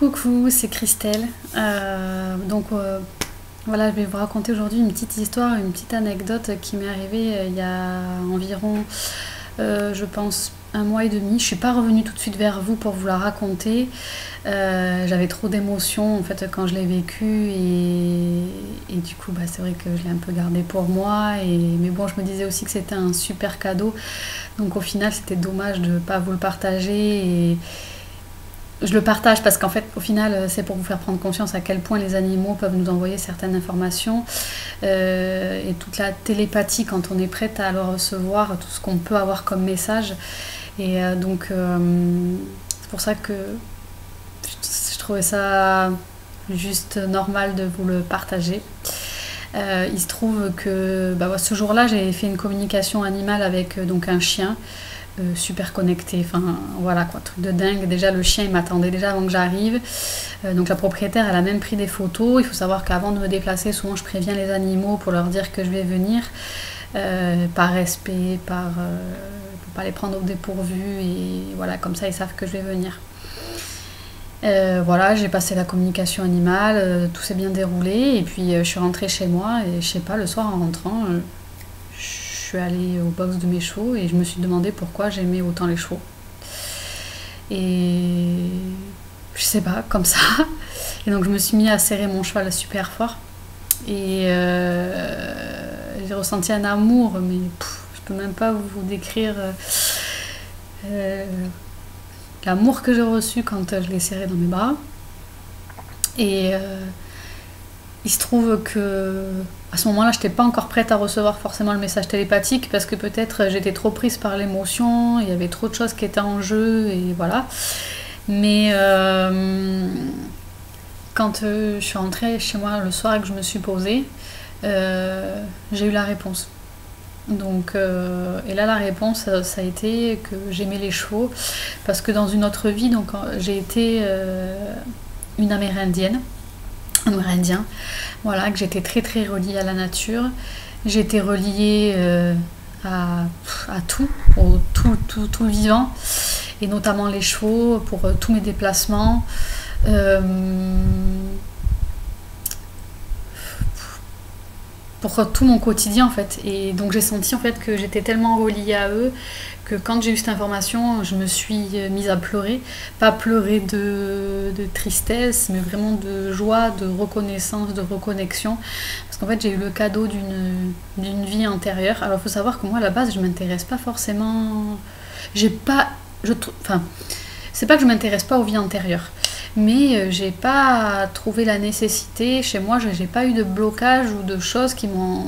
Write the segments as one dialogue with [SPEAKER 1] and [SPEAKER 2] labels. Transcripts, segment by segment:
[SPEAKER 1] Coucou, c'est Christelle. Voilà, je vais vous raconter aujourd'hui une petite histoire, une petite anecdote qui m'est arrivée il y a environ, je pense, un mois et demi. Je suis pas revenue tout de suite vers vous pour vous la raconter. J'avais trop d'émotions en fait quand je l'ai vécu et du coup c'est vrai que je l'ai un peu gardé pour moi. Mais bon, je me disais aussi que c'était un super cadeau. Donc au final, c'était dommage de ne pas vous le partager. Je le partage parce qu'en fait, au final, c'est pour vous faire prendre conscience à quel point les animaux peuvent nous envoyer certaines informations et toute la télépathie quand on est prête à le recevoir, tout ce qu'on peut avoir comme message. C'est pour ça que je trouvais ça juste normal de vous le partager. Il se trouve que ce jour-là, j'ai fait une communication animale avec donc un chien. Super connecté, enfin voilà quoi, truc de dingue. Déjà le chien il m'attendait déjà avant que j'arrive, donc la propriétaire elle a même pris des photos. Il faut savoir qu'avant de me déplacer, souvent je préviens les animaux pour leur dire que je vais venir, par respect, pour pas les prendre au dépourvu, et voilà, comme ça ils savent que je vais venir. Voilà, j'ai passé la communication animale, tout s'est bien déroulé, et puis je suis rentrée chez moi, et je sais pas, le soir en rentrant, je suis allée au box de mes chevaux et je me suis demandé pourquoi j'aimais autant les chevaux. Et je sais pas, comme ça. Et donc je me suis mis à serrer mon cheval super fort. Et j'ai ressenti un amour, mais je peux même pas vous décrire l'amour que j'ai reçu quand je l'ai serré dans mes bras. Et il se trouve que à ce moment-là, je n'étais pas encore prête à recevoir forcément le message télépathique parce que peut-être j'étais trop prise par l'émotion, il y avait trop de choses qui étaient en jeu et voilà. Mais quand je suis rentrée chez moi le soir et que je me suis posée, j'ai eu la réponse. Donc, et là la réponse ça a été que j'aimais les chevaux parce que dans une autre vie, donc j'ai été une Amérindien, voilà, que j'étais très très reliée à la nature. J'étais reliée à tout, tout vivant, et notamment les chevaux pour tous mes déplacements. Pour tout mon quotidien en fait. Et donc j'ai senti en fait que j'étais tellement reliée à eux que quand j'ai eu cette information, je me suis mise à pleurer. Pas pleurer de tristesse, mais vraiment de joie, de reconnaissance, de reconnexion. Parce qu'en fait j'ai eu le cadeau d'une vie antérieure. Alors il faut savoir que moi à la base je m'intéresse pas forcément... c'est pas que je m'intéresse pas aux vies antérieures. Mais j'ai pas trouvé la nécessité chez moi, j'ai pas eu de blocage ou de choses qui m'ont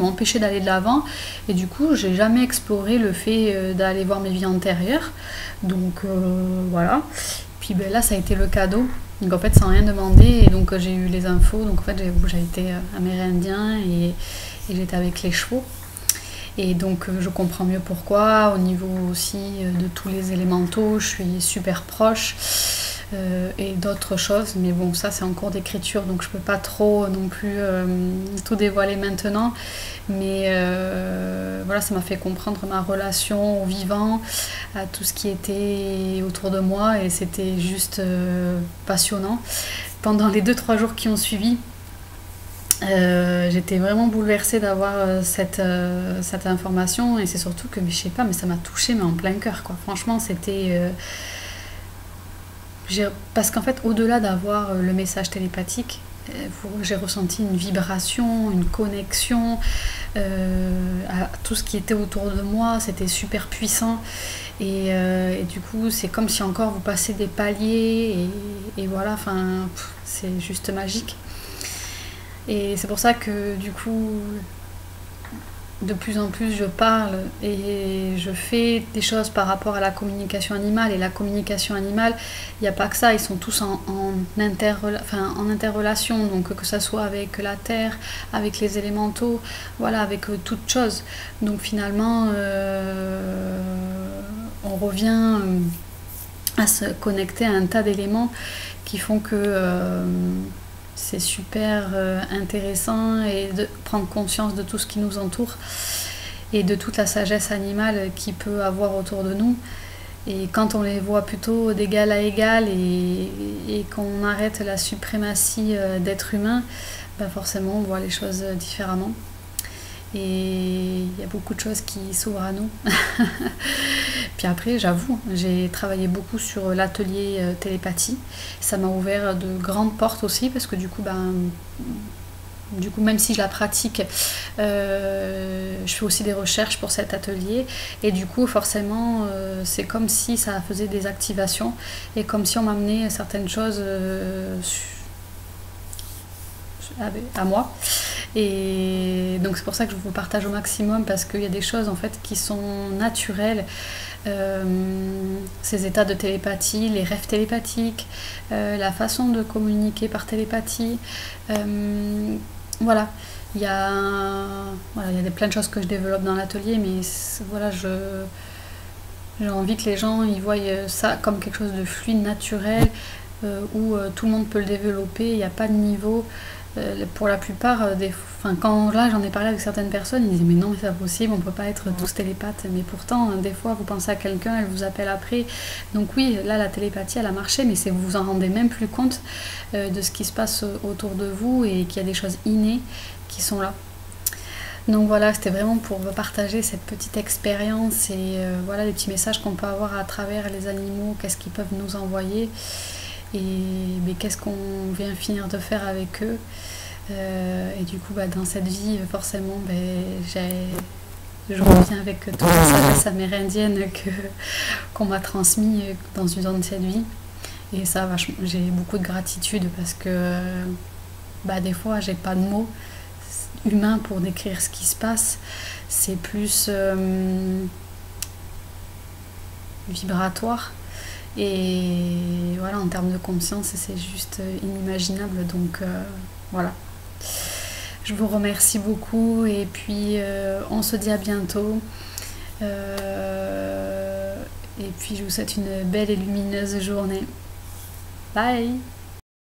[SPEAKER 1] empêché d'aller de l'avant, et du coup j'ai jamais exploré le fait d'aller voir mes vies antérieures. Donc voilà, puis là ça a été le cadeau, donc en fait sans rien demander, et donc j'ai eu les infos. Donc en fait j'ai été amérindien et j'étais avec les chevaux. Et donc je comprends mieux pourquoi, au niveau aussi de tous les élémentaux, je suis super proche, et d'autres choses. Mais bon, ça c'est en cours d'écriture, donc je peux pas trop non plus tout dévoiler maintenant. Mais voilà, ça m'a fait comprendre ma relation au vivant, à tout ce qui était autour de moi, et c'était juste passionnant. Pendant les 2-3 jours qui ont suivi, j'étais vraiment bouleversée d'avoir cette information, et c'est surtout que, mais je sais pas, mais ça m'a touchée, mais en plein cœur quoi. Franchement c'était parce qu'en fait au-delà d'avoir le message télépathique, j'ai ressenti une vibration, une connexion à tout ce qui était autour de moi. C'était super puissant, et du coup c'est comme si encore vous passez des paliers, et voilà, enfin c'est juste magique. Et c'est pour ça que du coup, de plus en plus je parle et je fais des choses par rapport à la communication animale. Et la communication animale, il n'y a pas que ça, ils sont tous en interrelation, donc que ça soit avec la terre, avec les élémentaux, voilà, avec toute chose. Donc finalement, on revient à se connecter à un tas d'éléments qui font que... c'est super intéressant, et de prendre conscience de tout ce qui nous entoure et de toute la sagesse animale qu'il peut avoir autour de nous. Et quand on les voit plutôt d'égal à égal et qu'on arrête la suprématie d'être humain, bah forcément on voit les choses différemment. Et il y a beaucoup de choses qui s'ouvrent à nous. Puis après, j'avoue, j'ai travaillé beaucoup sur l'atelier télépathie. Ça m'a ouvert de grandes portes aussi parce que du coup, même si je la pratique, je fais aussi des recherches pour cet atelier. Et du coup, forcément, c'est comme si ça faisait des activations et comme si on m'amenait certaines choses à moi. Et donc c'est pour ça que je vous partage au maximum parce qu'il y a des choses en fait qui sont naturelles. Ces états de télépathie, les rêves télépathiques, la façon de communiquer par télépathie. Voilà, il y a plein de choses que je développe dans l'atelier, mais voilà, j'ai envie que les gens ils voient ça comme quelque chose de fluide, naturel, où tout le monde peut le développer, il n'y a pas de niveau. Pour la plupart, quand là j'en ai parlé avec certaines personnes, ils disaient mais non, mais c'est pas possible, on peut pas être tous télépathes. Mais pourtant, des fois, vous pensez à quelqu'un, elle vous appelle après. Donc oui, là la télépathie, elle a marché, mais c'est vous vous en rendez même plus compte de ce qui se passe autour de vous et qu'il y a des choses innées qui sont là. Donc voilà, c'était vraiment pour partager cette petite expérience et voilà les petits messages qu'on peut avoir à travers les animaux, qu'est-ce qu'ils peuvent nous envoyer. Et mais qu'est-ce qu'on vient finir de faire avec eux. Et du coup dans cette vie forcément je reviens avec toute la sagesse amérindienne qu'on m'a transmis dans une ancienne vie, et ça j'ai beaucoup de gratitude parce que des fois j'ai pas de mots humains pour décrire ce qui se passe, c'est plus vibratoire. Et voilà, en termes de conscience, c'est juste inimaginable. Donc voilà. Je vous remercie beaucoup et puis on se dit à bientôt. Et puis je vous souhaite une belle et lumineuse journée. Bye!